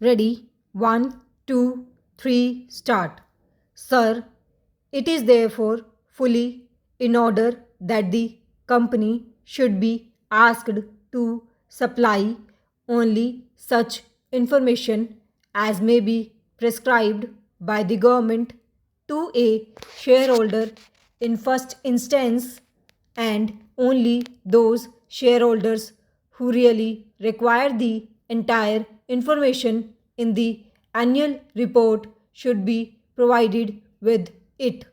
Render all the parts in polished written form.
Ready? 1, 2, 3, start. Sir, it is therefore fully in order that the company should be asked to supply only such information as may be prescribed by the government to a shareholder in first instance, and only those shareholders who really require the entire information in the annual report should be provided with it,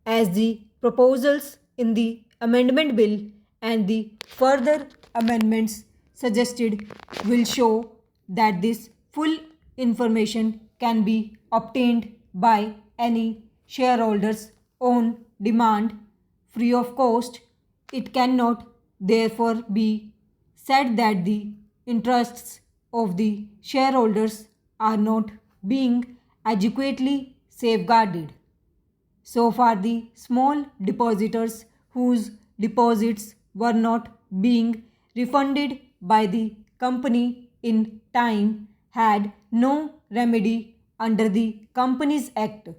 as the proposals in the amendment bill and the further amendments suggested will show that this full information can be obtained by any shareholders on demand free of cost. It cannot therefore be said that the interests of the shareholders are not being adequately safeguarded. So far, the small depositors whose deposits were not being refunded by the company in time had no remedy under the Companies Act.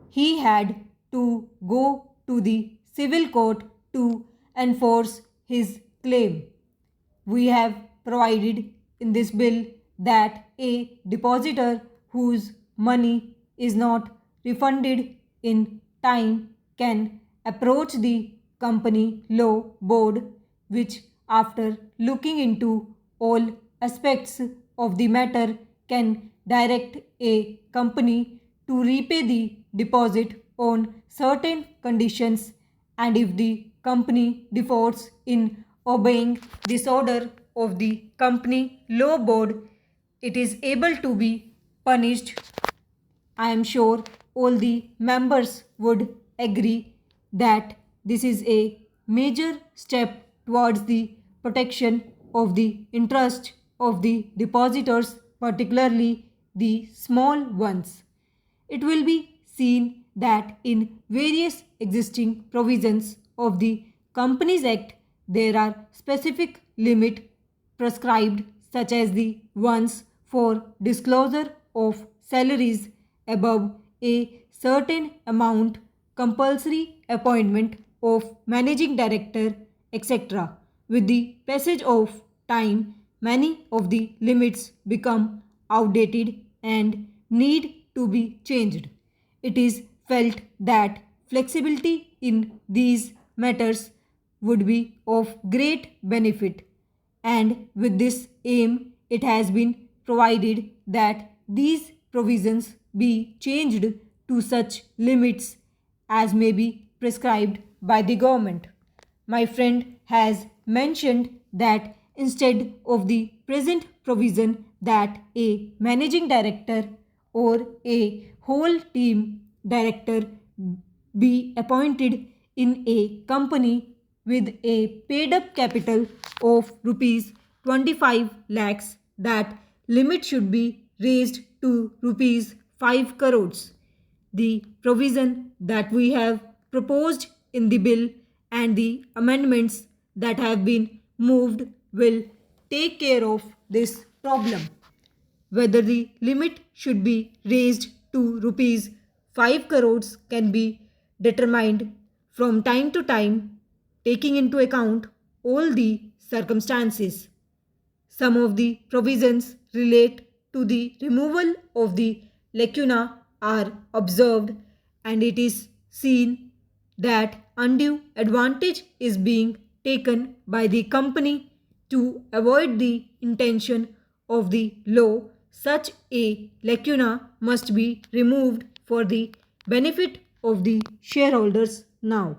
He had to go to the civil court to enforce his claim. We have provided in this bill that a depositor whose money is not refunded in time can approach the company law board, which, after looking into all aspects of the matter, can direct a company to repay the deposit on certain conditions, and if the company defaults in obeying this order of the company law board, it is able to be punished. I am sure all the members would agree that this is a major step towards the protection of the interest of the depositors, particularly the small ones. It will be seen that in various existing provisions of the Companies Act, there are specific limits prescribed, such as the ones for disclosure of salaries above a certain amount, compulsory appointment of managing director, etc. With the passage of time, many of the limits become outdated and need to be changed. It is felt that flexibility in these matters would be of great benefit, and with this aim, it has been provided that these provisions be changed to such limits as may be prescribed by the government. My friend has mentioned that instead of the present provision that a managing director or a whole team director be appointed in a company with a paid up capital of rupees 25 lakhs, that limit should be raised to rupees 5 crores. The provision that we have proposed in the bill and the amendments that have been moved will take care of this problem. Whether the limit should be raised to rupees 5 crores can be determined from time to time, taking into account all the circumstances. Some of the provisions relate to the removal of the lacuna are observed, and it is seen that undue advantage is being taken by the company to avoid the intention of the law. Such a lacuna must be removed for the benefit of the shareholders now.